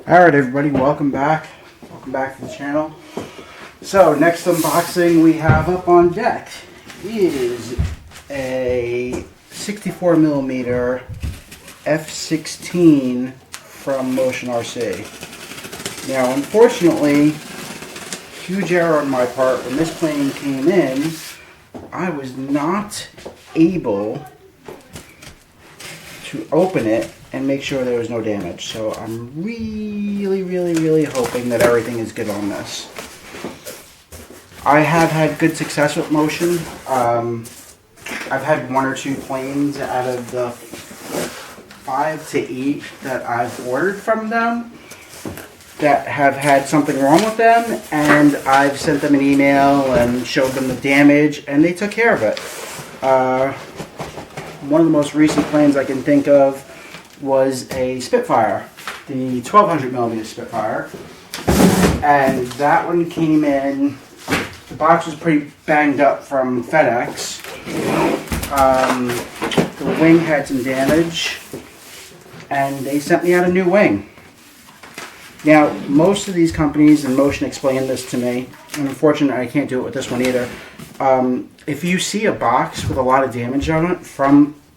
Alright everybody, welcome back. Welcome back to the channel. So next unboxing we have up on deck is a 64mm F-16 from Motion RC. Now unfortunately, huge error on my part, when this plane came in, I was not able to open it and make sure there was no damage. So I'm really hoping that everything is good on this. I have had good success with Motion. I've had 1 or 2 planes out of the 5 to 8 that I've ordered from them that have had something wrong with them, and I've sent them an email and showed them the damage, and they took care of it. One of the most recent planes I can think of was a Spitfire, the 1200mm Spitfire, and that one came in. The box was pretty banged up from FedEx. The wing had some damage, and they sent me out a new wing. Now, most of these companies, and Motion explained this to me, and unfortunately I can't do it with this one either. If you see a box with a lot of damage on it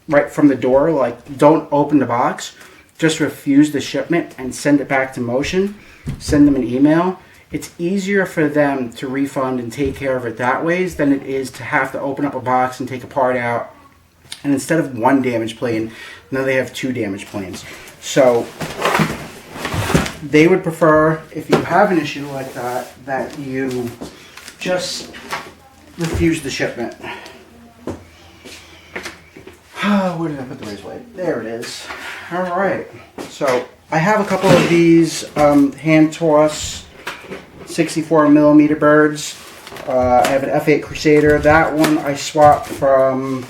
right from the door, like, don't open the box, just refuse the shipment and send it back to Motion. Send them an email. It's easier for them to refund and take care of it that way than it is to have to open up a box and take a part out. And instead of 1 damaged plane, now they have 2 damaged planes. So they would prefer, if you have an issue like that, that you just refuse the shipment. Where did I put the razor blade? There it is. Alright, so I have a couple of these hand toss 64mm birds. I have an F8 Crusader. That one I swapped from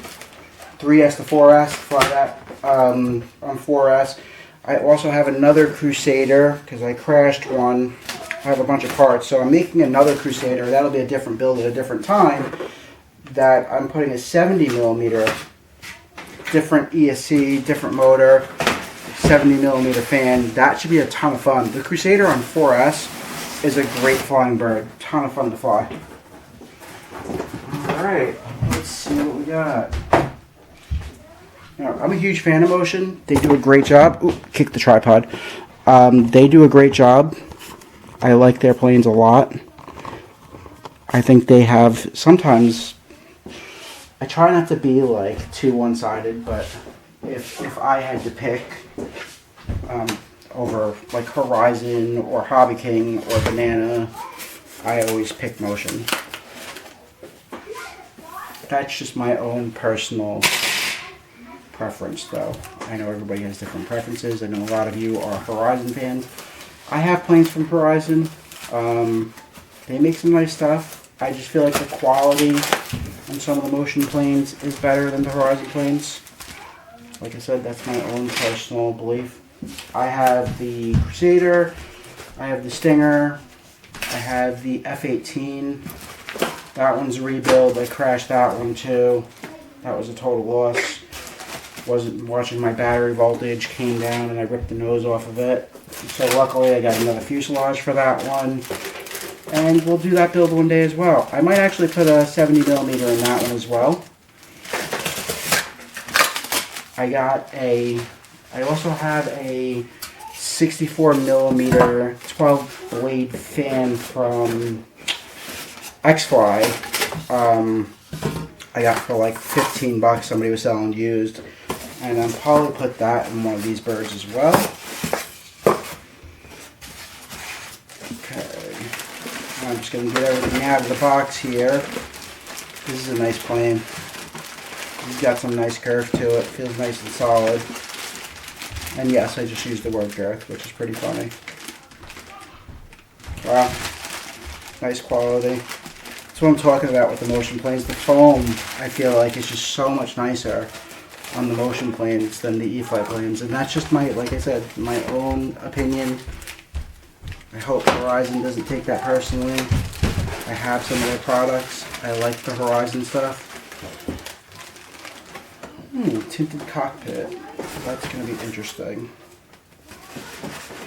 3S to 4S, fly that on 4S. I also have another Crusader because I crashed one. I have a bunch of parts, so I'm making another Crusader. That'll be a different build at a different time. That I'm putting a 70mm, different ESC, different motor, 70mm fan. That should be a ton of fun. The Crusader on 4S is a great flying bird. Ton of fun to fly. Alright, let's see what we got. Now, I'm a huge fan of Motion. They do a great job. Ooh, kick the tripod. They do a great job. I like their planes a lot. I think they have, sometimes, I try not to be like too one-sided, but if I had to pick over like Horizon or Hobby King or Banana, I always pick Motion. That's just my own personal preference, though. I know everybody has different preferences. I know a lot of you are Horizon fans. I have planes from Horizon. They make some nice stuff. I just feel like the quality on some of the Motion planes is better than the Horizon planes. Like I said, that's my own personal belief. I have the Crusader, I have the Stinger, I have the F-18. That one's a rebuild. I crashed that one too. That was a total loss. Wasn't watching my battery voltage, came down and I ripped the nose off of it. So luckily I got another fuselage for that one. And we'll do that build one day as well. I might actually put a 70mm in that one as well. I also have a 64mm 12 blade fan from X-Fly. I got for like 15 bucks. Somebody was selling used. And I'll probably put that in one of these birds as well. Okay. I'm just going to get everything out of the box here. This is a nice plane. It's got some nice curve to it. Feels nice and solid. And yes, I just used the word girth, which is pretty funny. Wow. Nice quality. That's what I'm talking about with the Motion planes. The foam, I feel like, is just so much nicer on the Motion planes than the E-flite planes. And that's just my, like I said, my own opinion. I hope Horizon doesn't take that personally. I have some of their products. I like the Horizon stuff. Tinted cockpit. That's going to be interesting.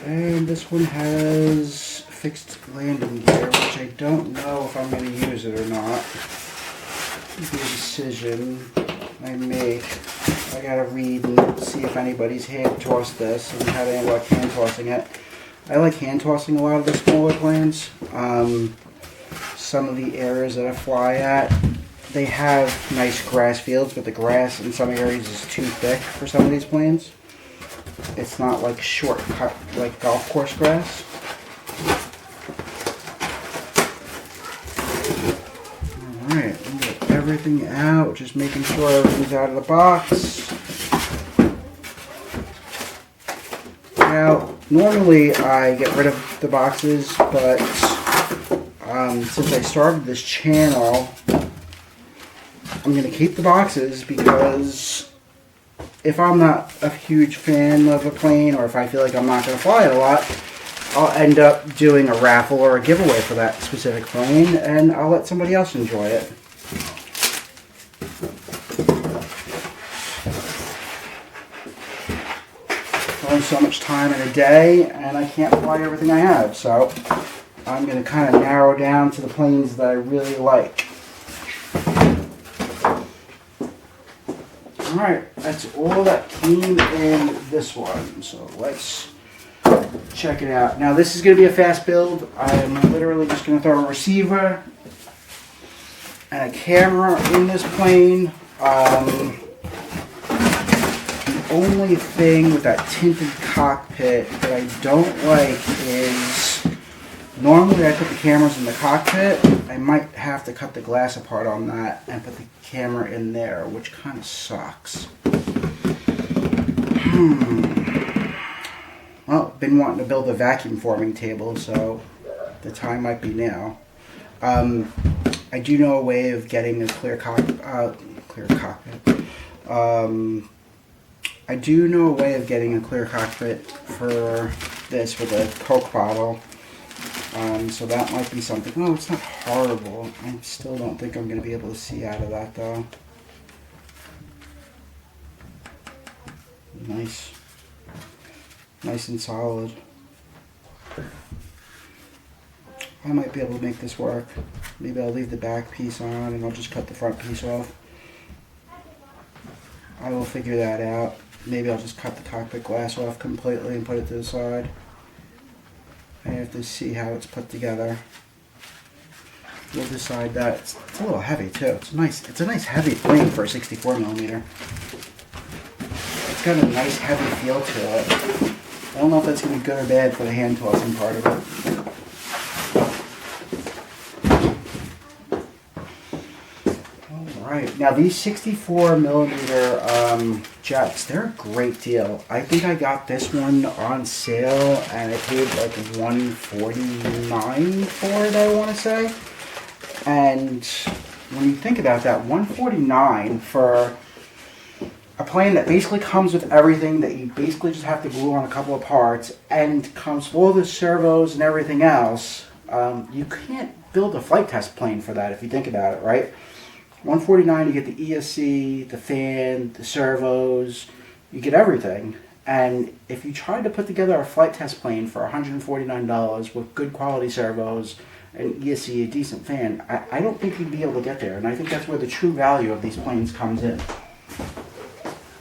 And this one has fixed landing gear, which I don't know if I'm going to use it or not. It'll be a decision I make. I gotta read and see if anybody's hand tossed this and how they like hand tossing it. I like hand tossing a lot of the smaller planes. Some of the areas that I fly at, they have nice grass fields, but the grass in some areas is too thick for some of these planes. It's not like shortcut like golf course grass. Alright, we'll get everything out, just making sure everything's out of the box. Now, normally I get rid of the boxes, but since I started this channel, I'm going to keep the boxes because if I'm not a huge fan of a plane, or if I feel like I'm not going to fly it a lot, I'll end up doing a raffle or a giveaway for that specific plane, and I'll let somebody else enjoy it. Only so much time in a day, and I can't fly everything I have, so I'm going to kind of narrow down to the planes that I really like. Alright, that's all that came in this one, so let's check it out. Now this is going to be a fast build. I'm literally just going to throw a receiver and a camera in this plane. The only thing with that tinted cockpit that I don't like is normally I put the cameras in the cockpit. I might have to cut the glass apart on that and put the camera in there, which kind of sucks. Well, been wanting to build a vacuum forming table, so the time might be now. I do know a way of getting a clear cockpit. I do know a way of getting a clear cockpit for this with a Coke bottle. So that might be something. Oh, it's not horrible. I still don't think I'm going to be able to see out of that though. Nice. Nice and solid. I might be able to make this work. Maybe I'll leave the back piece on and I'll just cut the front piece off. I will figure that out. Maybe I'll just cut the cockpit glass off completely and put it to the side. I have to see how it's put together. We'll decide that. It's a little heavy too. It's nice. It's a nice heavy plane for a 64mm. It's got a nice heavy feel to it. I don't know if that's going to be good or bad for the hand tossing part of it. Alright, now these 64mm jets, they're a great deal. I think I got this one on sale and I paid like $149 for it, I want to say. And when you think about that, $149 for a plane that basically comes with everything, that you basically just have to glue on a couple of parts and comes full of the servos and everything else, you can't build a flight test plane for that if you think about it, right? $149, you get the ESC, the fan, the servos, you get everything. And if you tried to put together a flight test plane for $149 with good quality servos and ESC, a decent fan, I don't think you'd be able to get there. And I think that's where the true value of these planes comes in.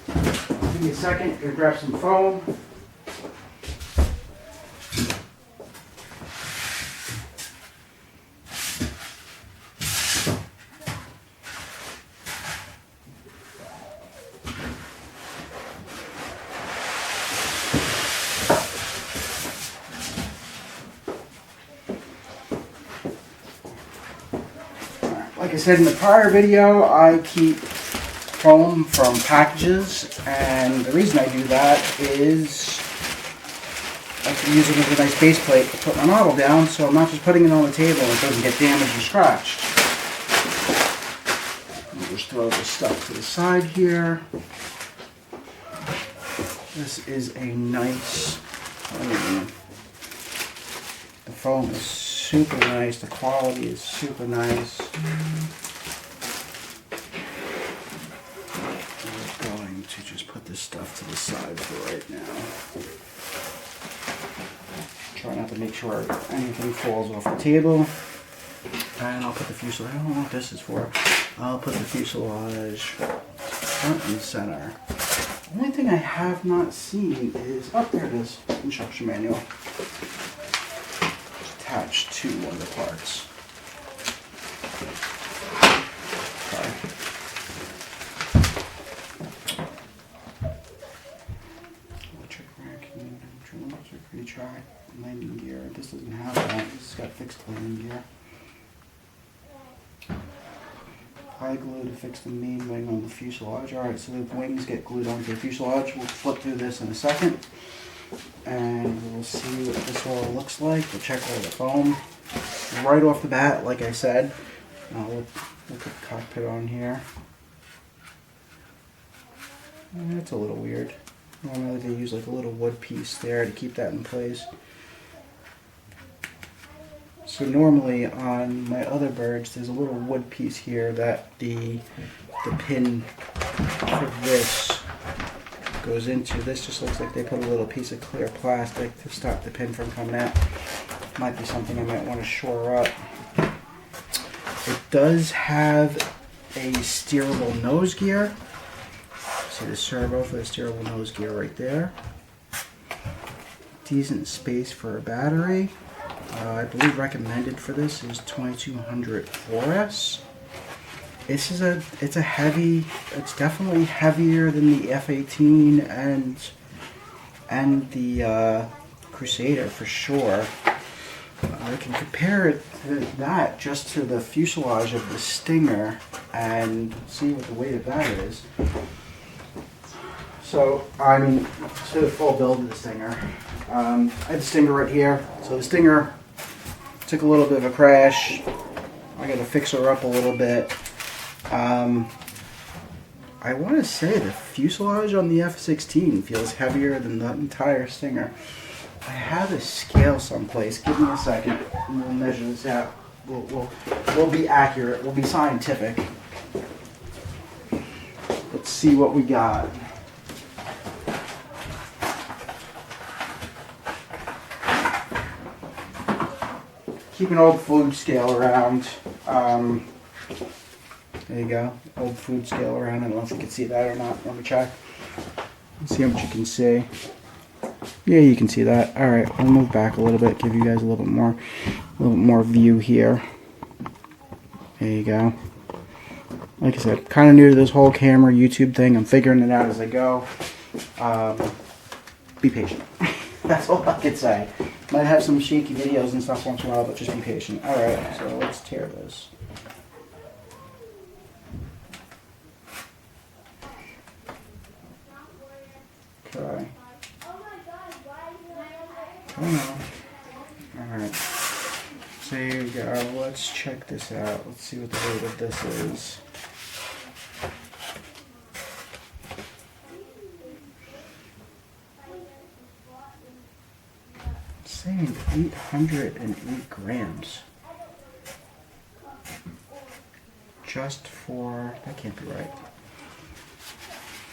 Give me a second, I'm going to grab some foam. Like I said in the prior video, I keep foam from packages, and the reason I do that is I can use it as a nice base plate to put my model down, so I'm not just putting it on the table and it doesn't get damaged or scratched. I'll just throw this stuff to the side here. This is a nice foam. The foam is super nice, the quality is super nice. I'm going to just put this stuff to the side for right now. try not to make sure anything falls off the table. And I'll put the fuselage, I don't know what this is for. I'll put the fuselage front and center. The only thing I have not seen is, oh, there it is, instruction manual. It's attached to one of the parts. Electric racking, electric retry, landing gear. This doesn't have that. This has got fixed landing gear. High glue to fix the main wing on the fuselage. Alright, so the wings get glued onto the fuselage. We'll flip through this in a second. And we'll see what this all looks like. We'll check all the foam. Right off the bat, like I said, we'll put the cockpit on here. That's a little weird. Normally they use like a little wood piece there to keep that in place. So normally on my other birds, there's a little wood piece here that the pin for this goes into. This just looks like they put a little piece of clear plastic to stop the pin from coming out. Might be something I might want to shore up. It does have a steerable nose gear. See the servo for the steerable nose gear right there. Decent space for a battery. I believe recommended for this is 2200 4S. It's a heavy, it's definitely heavier than the F-18 and the Crusader for sure. I can compare it to that just to the fuselage of the Stinger and see what the weight of that is. So, I mean, to the full build of the Stinger. I had the Stinger right here. So the Stinger took a little bit of a crash. I got to fix her up a little bit. I want to say the fuselage on the F-16 feels heavier than the entire Stinger. I have a scale someplace. Give me a second and we'll measure this out. We'll be accurate. We'll be scientific. Let's see what we got. Keep an old food scale around. There you go. Old food scale around. I don't know if you can see that or not. Let me check. Let's see how much you can see. Yeah, you can see that. Alright, I'll move back a little bit, give you guys a little bit more view here. There you go. Like I said, kind of new to this whole camera YouTube thing. I'm figuring it out as I go. Be patient. That's all I can say. Might have some shaky videos and stuff once in a while, but just be patient. Alright, so let's tear this. Okay. Alright. So here we go. Let's check this out. Let's see what the weight of this is. It's saying 808 grams. Just for... That can't be right.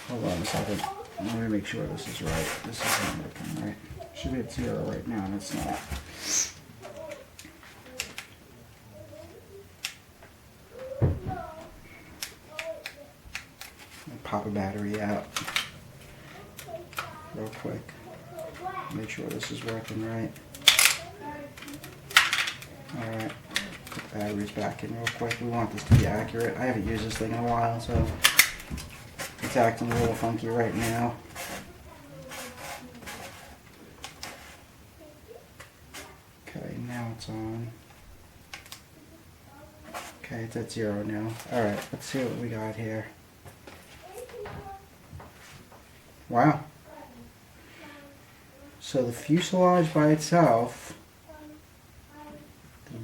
Hold on a second. Let me make sure this is right. This is not working right. Should be at 0 right now, and it's not. I'll pop a battery out real quick. Make sure this is working right. Alright, put the batteries back in real quick. We want this to be accurate. I haven't used this thing in a while, so it's acting a little funky right now. Okay, now it's on. Okay, it's at 0 now. Alright, let's see what we got here. Wow. So the fuselage by itself,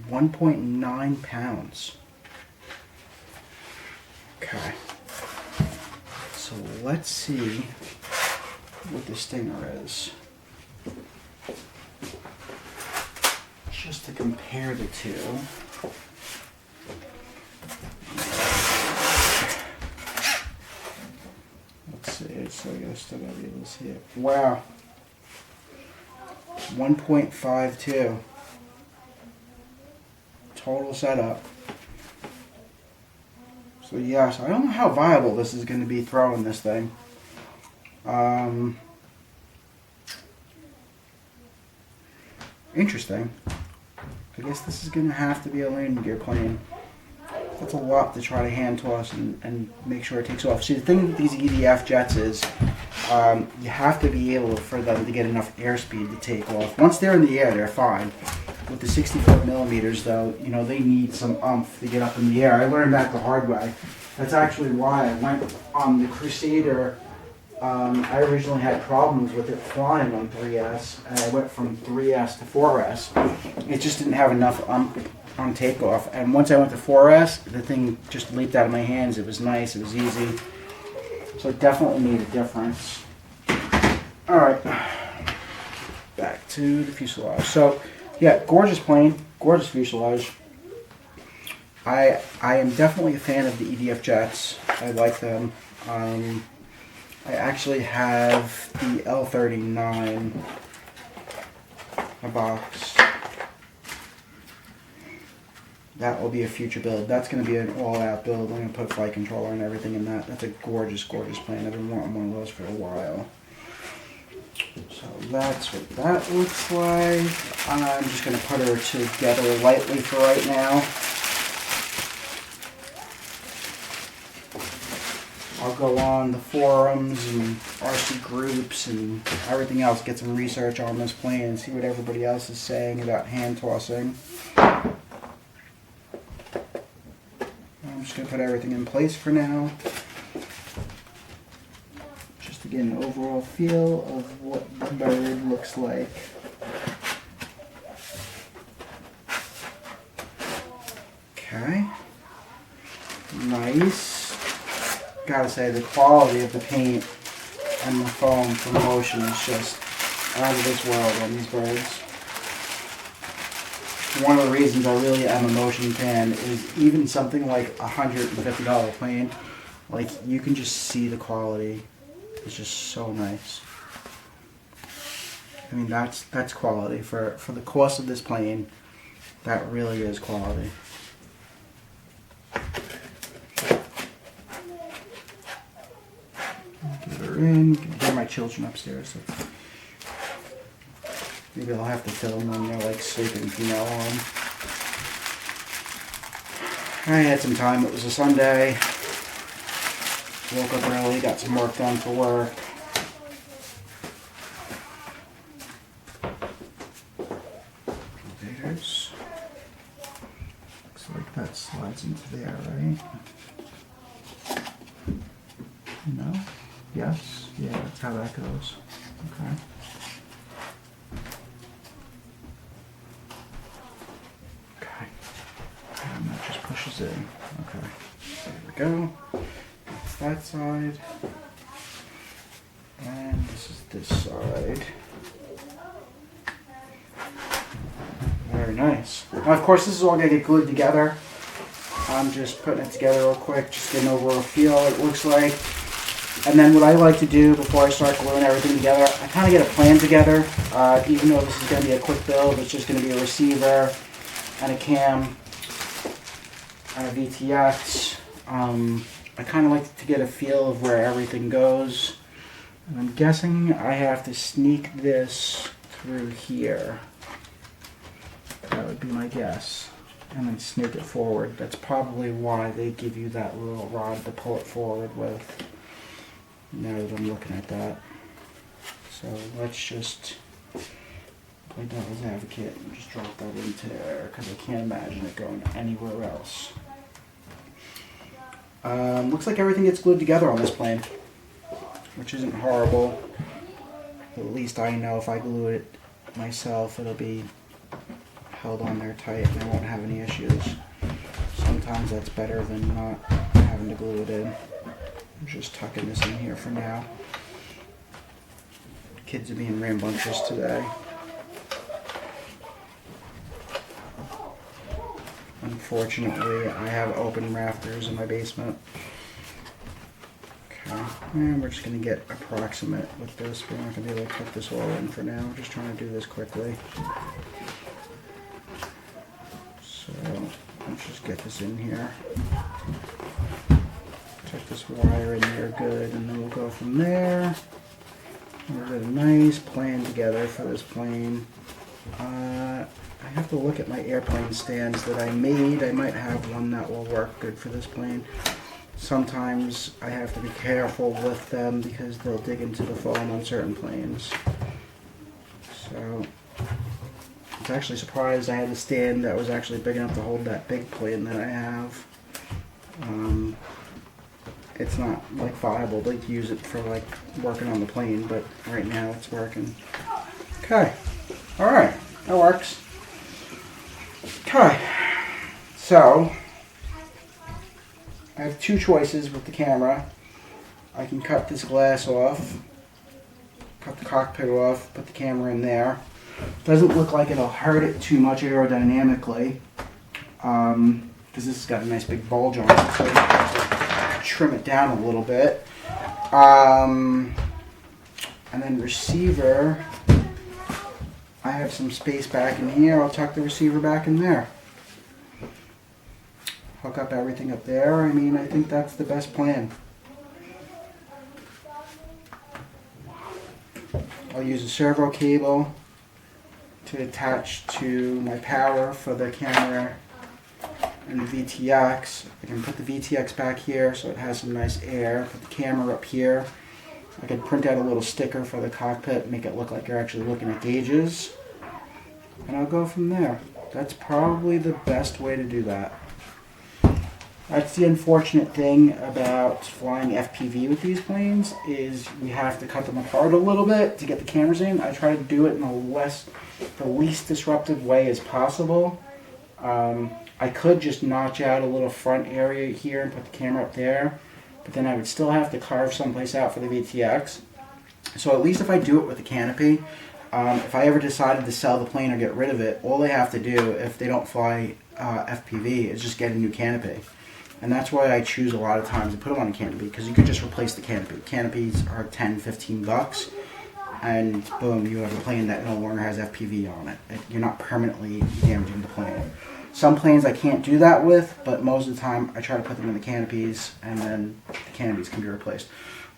1.9 pounds. Okay. So let's see what the Stinger is. Just to compare the two. Let's see, so I still gotta be able to see it. Wow. 1.52 total setup. So yes, I don't know how viable this is going to be throwing this thing. Interesting. I guess this is going to have to be a landing gear plane. That's a lot to try to hand toss and make sure it takes off. See, the thing with these EDF jets is you have to be able for them to get enough airspeed to take off. Once they're in the air, they're fine. With the 64 millimeters, though, you know, they need some oomph to get up in the air. I learned that the hard way. That's actually why I went on the Crusader. I originally had problems with it flying on 3S, and I went from 3S to 4S. It just didn't have enough on takeoff. And once I went to 4S, the thing just leaped out of my hands. It was nice. It was easy. So it definitely made a difference. All right. Back to the fuselage. So, yeah, gorgeous plane. Gorgeous fuselage. I am definitely a fan of the EDF jets. I like them. I actually have the L-39 a box. That will be a future build. That's going to be an all-out build. I'm going to put flight controller and everything in that. That's a gorgeous, gorgeous plane. I've been wanting one of those for a while. So that's what that looks like. I'm just going to put her together lightly for right now. I'll go on the forums and RC groups and everything else, get some research on this plane and see what everybody else is saying about hand tossing. I'm just going to put everything in place for now, just to get an overall feel of what the bird looks like. Okay, nice. Gotta say, the quality of the paint and the foam for motion is just out of this world on these birds. One of the reasons I really am a motion fan is even something like a $150 plane, like you can just see the quality. It's just so nice. I mean, that's quality for the cost of this plane. That really is quality. Get her in. You can hear my children upstairs. So maybe I'll have to film when they're like sleeping from now on. I had some time. It was a Sunday. Woke up early, got some work done for work. Elevators. Looks like that slides into there, right? No? Yes? Yeah, that's how that goes. Okay. Okay. And that just pushes in. Okay. There we go. That's that side. And this is this side. Very nice. Now, of course, this is all going to get glued together. I'm just putting it together real quick, just getting over a feel it looks like. And then what I like to do before I start gluing everything together, I kind of get a plan together. Even though this is going to be a quick build, it's just going to be a receiver and a cam and a VTX. I kind of like to get a feel of where everything goes. And I'm guessing I have to sneak this through here. That would be my guess. And then sneak it forward. That's probably why they give you that little rod to pull it forward with. Now that I'm looking at that. So let's just play devil's advocate and just drop that into there because I can't imagine it going anywhere else. Looks like everything gets glued together on this plane, which isn't horrible. At least I know if I glue it myself, it'll be held on there tight and I won't have any issues. Sometimes that's better than not having to glue it in. I'm just tucking this in here for now. Kids are being rambunctious today. Unfortunately, I have open rafters in my basement. Okay. And we're just going to get approximate with this. We're not going to be able to cut this all in for now. We're just trying to do this quickly. So let's just get this in here. Tuck this wire in there good, and then we'll go from there. We'll get a nice plan together for this plane. I have to look at my airplane stands that I made. I might have one that will work good for this plane. Sometimes I have to be careful with them because they'll dig into the foam on certain planes. So I was actually surprised I had a stand that was actually big enough to hold that big plane that I have. It's not like viable to use it for like working on the plane, but right now it's working. Okay, all right, that works. Okay, so I have two choices with the camera. I can cut this glass off, cut the cockpit off, put the camera in there. Doesn't look like it'll hurt it too much aerodynamically, because this has got a nice big bulge on it, so trim it down a little bit. And then receiver, I have some space back in here. I'll tuck the receiver back in there. Hook up everything up there. I mean, I think that's the best plan. I'll use a servo cable to attach to my power for the camera and the VTX. I can put the VTX back here so it has some nice air. Put the camera up here. I can print out a little sticker for the cockpit, make it look like you're actually looking at gauges. And I'll go from there. That's probably the best way to do that. That's the unfortunate thing about flying FPV with these planes, is you have to cut them apart a little bit to get the cameras in. I try to do it in the least disruptive way as possible. I could just notch out a little front area here and put the camera up there, but then I would still have to carve someplace out for the VTX. So at least if I do it with the canopy, if I ever decided to sell the plane or get rid of it, all they have to do if they don't fly FPV is just get a new canopy. And that's why I choose a lot of times to put them on a canopy, because you could just replace the canopy. Canopies are 10, 15 bucks, and boom, you have a plane that no longer has FPV on it. You're not permanently damaging the plane. Some planes I can't do that with, but most of the time I try to put them in the canopies, and then the canopies can be replaced.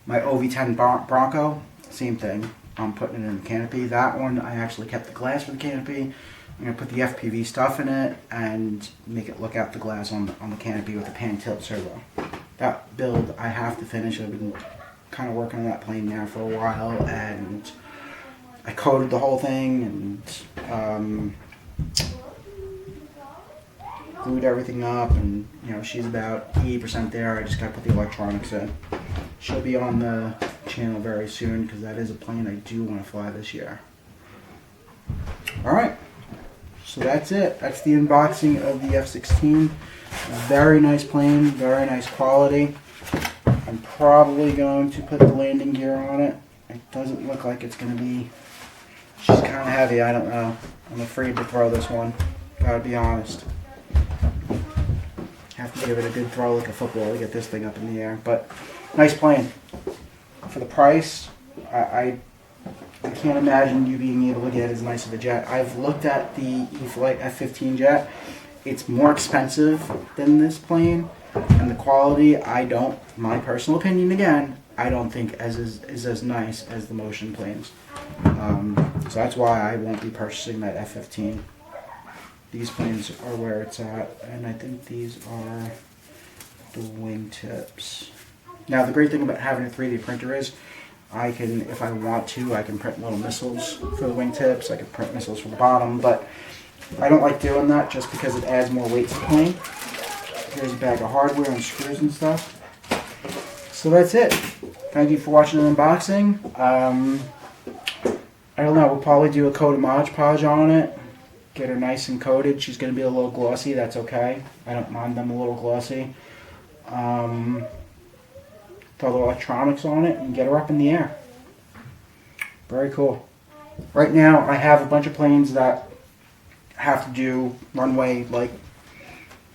My OV-10 Bronco, same thing. I'm putting it in the canopy. That one, I actually kept the glass for the canopy. I'm going to put the FPV stuff in it and make it look out the glass on the canopy with a pan tilt servo. That build I have to finish. I've been kind of working on that plane now for a while, and I coated the whole thing and glued everything up, and you know, she's about 80% there. I just got to put the electronics in. She'll be on the channel very soon because that is a plane I do want to fly this year. Alright, so that's it. That's the unboxing of the F-16. Very nice plane, very nice quality. I'm probably going to put the landing gear on it. It doesn't look like it's going to be... She's kind of heavy, I don't know. I'm afraid to throw this one, gotta be honest. Have to give it a good throw like a football to get this thing up in the air. But nice plane. For the price, I can't imagine you being able to get as nice of a jet. I've looked at the E-flite F-15 jet. It's more expensive than this plane, and the quality, my personal opinion again, I don't think is as nice as the Motion planes. So that's why I won't be purchasing that F-15. These planes are where it's at, and I think these are the wingtips. Now the great thing about having a 3D printer is I can, if I want to, I can print little missiles for the wingtips. I can print missiles for the bottom, but I don't like doing that just because it adds more weight to the plane. Here's a bag of hardware and screws and stuff. So that's it. Thank you for watching the unboxing. I don't know, we'll probably do a coat of Mod Podge on it. Get her nice and coated. She's going to be a little glossy, that's okay. I don't mind them a little glossy. Throw the electronics on it and get her up in the air. Very cool. Right now I have a bunch of planes that have to do runway like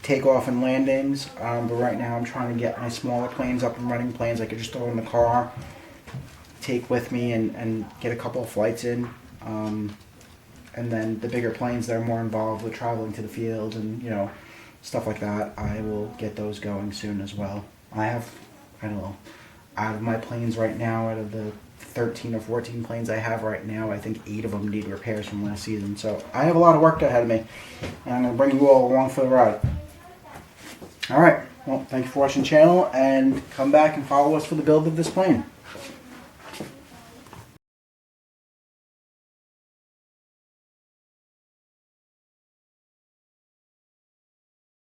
takeoff and landings, but right now I'm trying to get my smaller planes up and running, planes I could just throw in the car, take with me and get a couple of flights in. And then the bigger planes that are more involved with traveling to the field and, you know, stuff like that, I will get those going soon as well. I have, I don't know, out of my planes right now, out of the 13 or 14 planes I have right now, I think 8 of them need repairs from last season. So I have a lot of work ahead of me, and I'm going to bring you all along for the ride. All right, well, thank you for watching the channel, and come back and follow us for the build of this plane.